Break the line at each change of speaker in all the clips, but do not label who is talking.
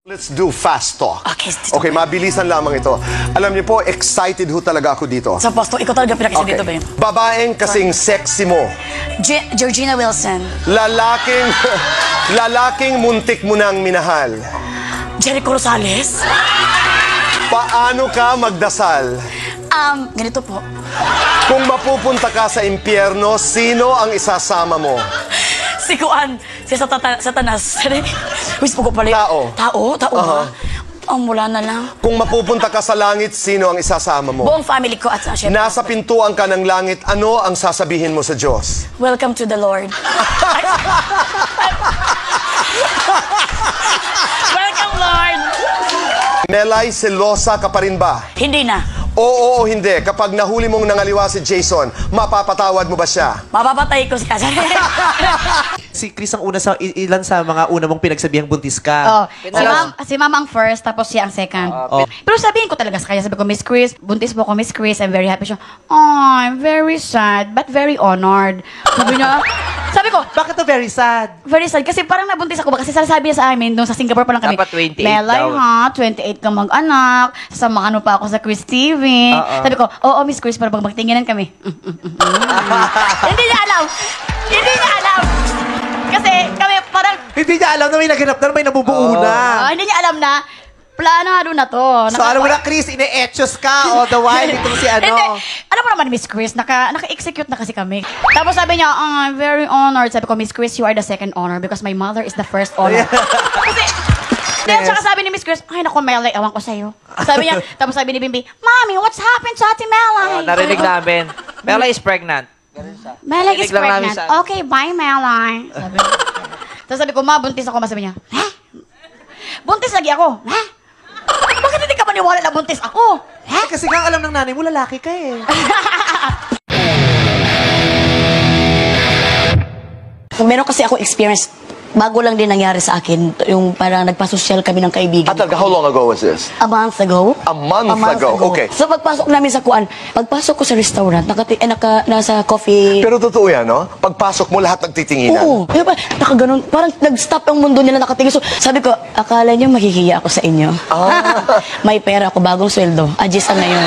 Let's do fast talk.
Okay,
mabilisan lamang ito. Alam niyo po, excited ho talaga ako dito.
Sa posto, ikaw talaga pinakisa dito, babe.
Babaeng kasing sexy mo.
Georgina Wilson.
Lalaking muntik mo nang minahal.
Jericho Rosales.
Paano ka magdasal?
Ganito po.
Kung mapupunta ka sa impyerno, sino ang isasama mo?
Si Kuan, si Satanas. Wish po ko pala.
Tao?
Tao ba? Wala na lang.
Kung mapupunta ka sa langit, sino ang isasama mo?
Buong family ko at syempre.
Nasa pintuan ka ng langit, ano ang sasabihin mo sa Diyos?
Welcome to the Lord. Welcome, Lord.
Melay, selosa ka pa rin ba?
Hindi na.
Oo o hindi. Kapag nahuli mong nangaliwa si Jason, mapapatawad mo ba siya?
Mapapatay ko siya.
Si Chris ang una sa ilan sa mga una mong pinagsabihang buntis ka.
Si Ma'am ang first, tapos siya ang second. Pero sabihin ko talaga sa kanya, sabi ko, Miss Chris, buntis po ko, Miss Chris, I'm very happy. Siya, oh, I'm very sad, but very honored. Sabi ko,
Bakit to very sad?
very sad, kasi parang nabuntis ako ba? Kasi sabi niya sa amin, nung sa Singapore pa lang kami,
Dapat 28
Melay
daw.
ha, 28 ka mag-anak, sasamahan mo pa ako sa Chris TV. Sabi ko, oo, Miss Chris, para pag magtinginan kami. Hindi niya alam. Hindi niya alam. Kasi kami parang,
Hindi niya alam na may naganap na, may nabubuo na.
hindi niya alam na, planado na to.
So alam mo na, Chris, ine-etchos ka all the while itong si ano.
Hindi. Alam mo naman, Miss Chris, naka-execute na kasi kami. Tapos sabi niya, I'm very honored. Sabi ko, Miss Chris, you are the second honor because my mother is the first honor. Kasi, then, tsaka sabi ni Miss Chris, ay naku, Melay, ewan ko sa'yo. Sabi niya, tapos sabi ni Bimbi, Mommy, what's happened to Ate Melay?
Narinig namin. Melay is pregnant.
Melay is
Narinig lang namin
pregnant.
sa-
Okay, bye, Melay. Sabi niya. Tapos sabi ko, Ma, buntis ako. Sabi niya, ha? Buntis lagi ako. Ha? Bakit hindi ka maniwala na buntis ako? Ha?
Kasi nga alam ng nanay mo, lalaki ka eh.
Meron kasi ako experience, bago lang din nangyari sa akin, yung parang nagpa-social kami ng kaibigan.
How long ago was this?
A month ago.
A month ago, okay.
So pagpasok namin sa kuan, pagpasok ko sa restaurant, nasa coffee.
Pero totoo yan, no? Pagpasok mo, lahat nagtitinginan.
Oo. Kaya ba, nakaganon, parang nag-stop ang mundo nila nakatingin. So sabi ko, akala niyo mahihiya ako sa inyo. May pera ako, bagong sweldo. Adjust na yun.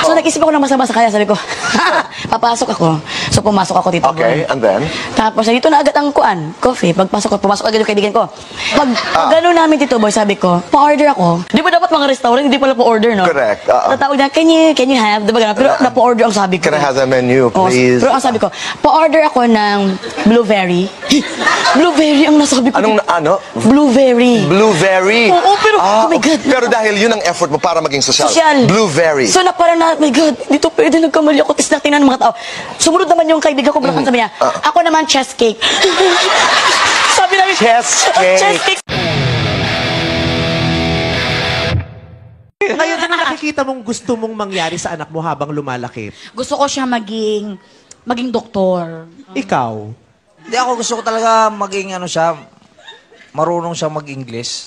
So nag-isip ako ng masama sa kanya. Sabi ko, papasok ako. So pumasok ako dito.
Okay, and then?
Tapos dito na agad ang kuan, coffee. Pumasok agad yung kaibigan ko. Pag gano'n namin dito, boy, sabi ko, pa-order ako. Di ba dapat mga restaurant, hindi pala pa-order, no?
Correct.
Tatawag na, can you have? Di ba gano'n? Pero na-pa-order ang sabi ko.
Can I have the menu, please?
Pero ang sabi ko, pa-order ako ng blueberry. Blueberry ang nasabi ko.
Anong, ano?
Blueberry.
Blueberry.
Oo, pero, oh my God.
Pero dahil yun ang effort mo para maging social. Blueberry.
So na parang na, my God, dito pwede nagkamali ako. Tapos natingnan ng mga tao. Sumunod naman yung kaibigan ko, bulakan sabi niya, ako naman chest cake. Sabi namin,
Chest cake.
Chest cake.
Ngayon, ano nakikita mong gusto mong mangyari sa anak mo habang lumalaki?
Gusto ko siya maging doktor.
Ikaw?
Hindi ako gusto ko talaga maging ano siya, marunong siya mag-English.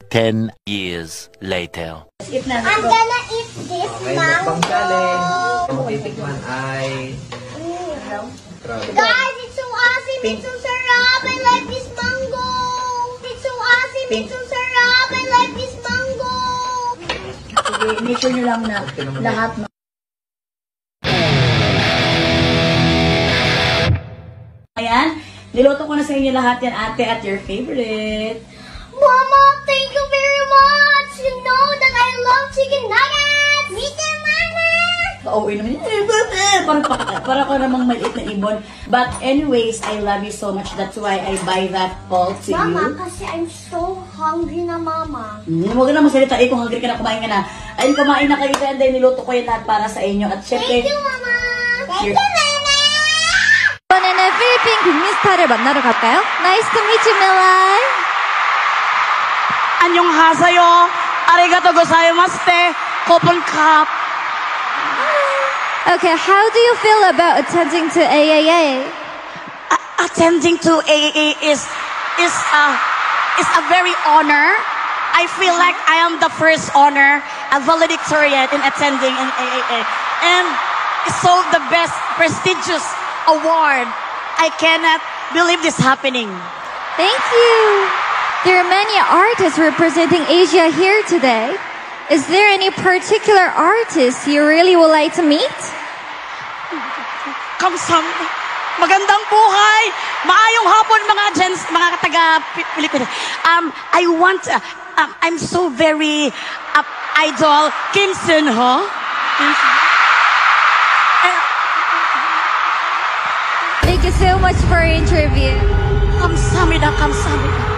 10 years later.
I'm gonna eat this mango.
Titikman ay...
Guys, it's so awesome. It's so sarap. I like this mango. It's so awesome. It's so sarap. I like this mango.
Sige, make sure nyo lang na lahat Ayan, niluto ko na sa inyo lahat yan, ate, at your favorite.
Mama, thank you very much. You know that I love chicken nuggets. Me too, Mama.
Pauwi naman yun. Para ko namang maliit na ibon. But anyways, I love you so much. That's why I buy that all to
Mama,
you.
kasi I'm so hungry na, Mama.
Huwag ka na magsalita. Kung hungry ka na, kumain ka na. Ayun, kumain na kayo dyan. Dahil niluto ko yan lahat para sa inyo. At syempre,
Thank you, Mama. Thank you, Mama.
이번에는 필리핀 국민스타를 만나러 갈까요? Nice to meet you, Melay.
안녕하세요. 아리가토 고자이마스테. Coupon cup.
Okay, how do you feel about attending to AAA?
Attending to AAA is a very honor. I feel like I am the first honor, a valedictorian in attending in AAA. And it's so the best prestigious award. I cannot believe this happening.
Thank you. There are many artists representing Asia here today. Is there any particular artist you really would like to meet?
Kamsahamnida. Magandang buhay! Maayong hapon mga gens, mga taga-Pilipinas. I'm so very idol Kim Sun Ho.
Thank you so much for your interview.
Kamsahamnida, kamsahamnida.